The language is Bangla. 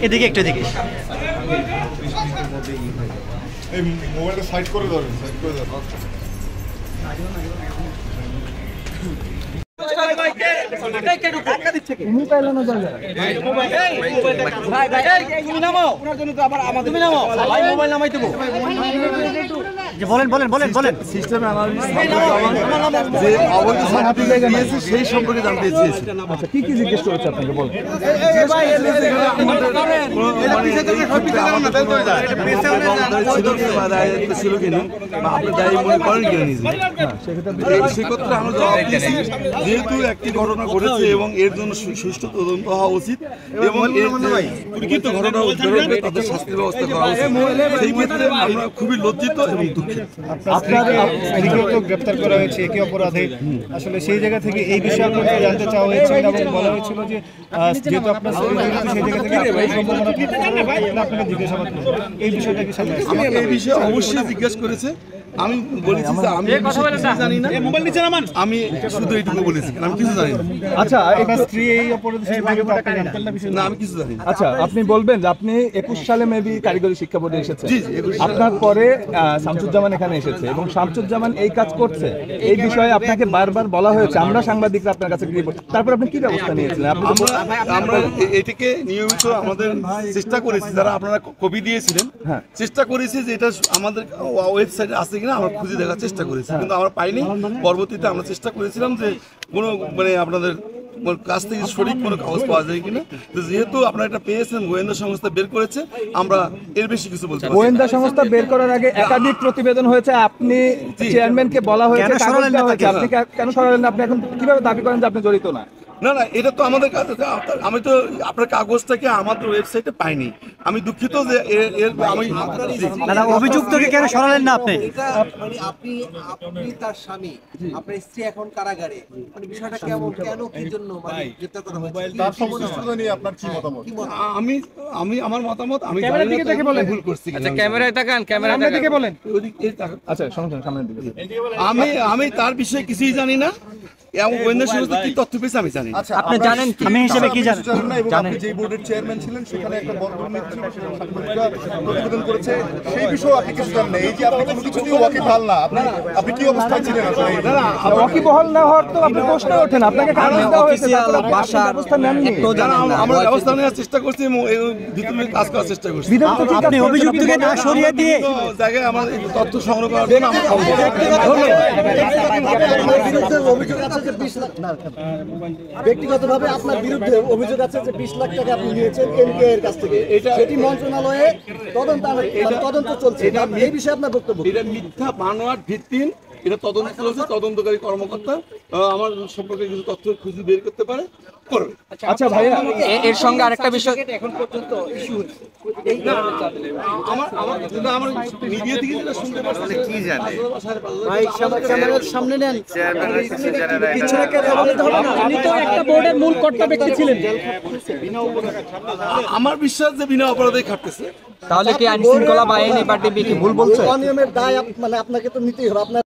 এদিকে একটু এদিকে এই মোবাইলটা সাইড করে ধরেন, সাইড করে ধরেন। সেই সম্পর্কে জানতে চেয়েছি। কি কি জিজ্ঞেস করেছে আপনাকে বলেন? ছিল কিনা বা আপনি দায়ী মনে করেন কিনা নিজে, সেক্ষেত্রে আমরা জবাব দিয়েছি যেহেতু একটি ঘটনা ঘটেছে এবং এর জন্য সুষ্ঠু তদন্ত হওয়া উচিত এবং এর প্রকৃত ঘটনা উদ্ধার হবে তাদের শাস্তির ব্যবস্থা করা উচিত। সেই ক্ষেত্রে আমরা খুবই লজ্জিত এবং দুঃখিত। গ্রেপ্তার করা হয়েছে একই অপরাধে, আসলে সেই জায়গা থেকে এই বিষয়ে আপনাকে জানতে চাওয়া হয়েছিল এবং বলা হয়েছিল যে যেহেতু আপনার সেই জায়গা থেকে আপনাকে জিজ্ঞাসাবাদ করবেন, এই বিষয়টা কি সামনে আসছে? আমাকে এই বিষয়ে অবশ্যই জিজ্ঞেস করেছে। আমি বলেছি যে আমি জানি না, আমি শুধু এইটুকু বলেছি, আমি কিছু জানি না। আচ্ছা, আপনার স্ত্রী এই অপরাধে না, আমি কিছু জানি না। আচ্ছা, আপনি বলবেন যে আপনি 21 সালে মেবি কারিগরি শিক্ষা বোর্ডে এসেছেন, আপনার পরে শামসুজ্জামান এখানে এসেছে এবং শামসুজ্জামান এই কাজ করছে, এই বিষয়ে আপনাকে বারবার বলা হয়েছে, আমরা সাংবাদিকরা আপনার কাছে রিপোর্ট, তারপর আপনি কি ব্যবস্থা নিয়েছিলেন? আমরা এটাকে নিয়মিত আমাদের চেষ্টা করেছি, যারা আপনারা কপি দিয়েছিলেন, চেষ্টা করেছি যে এটা আমাদের ওয়েবসাইটে আছে কিনা আমরা খুঁজে দেখার চেষ্টা করেছি, কিন্তু আমরা পাইনি। পরবর্তীতে আমরা চেষ্টা করেছিলাম যে কোনো আপনাদের কাছ থেকে সঠিক কোনো কাগজ পাওয়া যায় কিনা। যেহেতু আপনারা এটা পেয়েছেন, গোয়েন্দা সংস্থা বের করেছে, আমরা এর বেশি কিছু বলতে পারি। গোয়েন্দা সংস্থা বের করার আগে একাধিক প্রতিবেদন হয়েছে, আপনি চেয়ারম্যানকে বলা হয়েছে, আপনি কেন সরালেন না? আপনি এখন কিভাবে দাবি করেন যে আপনি জড়িত না? না না, এটা তো আমাদের কাছে, আমি তো আপনার কাগজটাকে আমাদের ওয়েবসাইটে পাইনি। আমি দুঃখিত যে আমি অভিযুক্তকে কেন সরালেন না আপনি? আপনি তার স্বামী, আপনার স্ত্রী এখন কারাগারে, মানে বিষয়টা কেমন, কেন কি জন্য গ্রেফতার করা হয়েছে, তার সংশ্লিষ্টতা নিয়ে আপনার কি মতামত? আমি আমার মতামত আমি ভুল করছি। আচ্ছা, ক্যামেরায় তাকান, ক্যামেরার দিকে বলেন। আচ্ছা, শুনুন, সামনের দিকে। আমি তার বিষয়ে কিছুই জানি না এবং গোয়েন্দা সংস্থা কি তথ্য পেয়েছে আমি জানি। আচ্ছা, আপনি আমরা- জানেন কি? আমি হিসেবে কি জানেন? জানেন না, এবং আপনি যে বোর্ডের চেয়ারম্যান ছিলেন সেখানে একটা বড় দুর্নীতি ছিল, সেটা সাংবাদিকরা প্রতিবেদন করেছে, সেই বিষয়ে আপনি কিছু জানেন না। এই যে আপনি কোনো কিছু নিয়ে ওয়াকিবহাল না, আপনি কি অবস্থায় ছিলেন আসলে? ওয়াকিবহাল না হওয়ার তো আপনি প্রশ্ন ওঠেন, আপনাকে কাগজ দেওয়া হয়েছে, তারপর আপনি ব্যবস্থা নেননি। আমরা ব্যবস্থা নেওয়ার চেষ্টা করছি এবং এর ভিতরে কাজ করার চেষ্টা করছি। বিধায়ক তো ঠিক আপনি আছে, অভিযুক্তকে না সরিয়ে দিয়ে বিভিন্ন জায়গায় আমার এই তথ্য সংগ্রহ করার জন্য আমরা ব্যক্তিগতভাবে আপনার বিরুদ্ধে অভিযোগ আছে যে 20 লাখ টাকা আপনি নিয়েছেন এনকে এর কাছ থেকে, সেটি মন্ত্রণালয়ে তদন্ত চলছে, এই বিষয়ে আপনার বক্তব্য কি? এটা মিথ্যা বানোয়াট ভিত্তিহীন, এটা তদন্ত চলছে। তদন্তকারী কর্মকর্তা আমার সম্পর্কে কিছু তথ্য খুঁজে বের করতে পারে, করবে। আচ্ছা ভাইয়া, এর সঙ্গে আরেকটা বিষয় এখন পর্যন্ত ইস্যু হয়েছে আমার যেটা আমার মিডিয়া থেকে যেটা শুনতে পাচ্ছি কি জানে ভাই, ক্যামেরার সামনে নেন, পিছনে উনি তো একটা বোর্ডের মূল কর্তা ব্যক্তি ছিলেন। আমার বিশ্বাস যে বিনা অপরাধে খাটতেছে। তাহলে কি আইন শৃঙ্খলা বাহিনী বা ডিবি কি ভুল বলছে? অনিয়মের দায় মানে আপনাকে তো নিতেই হবে। আপনার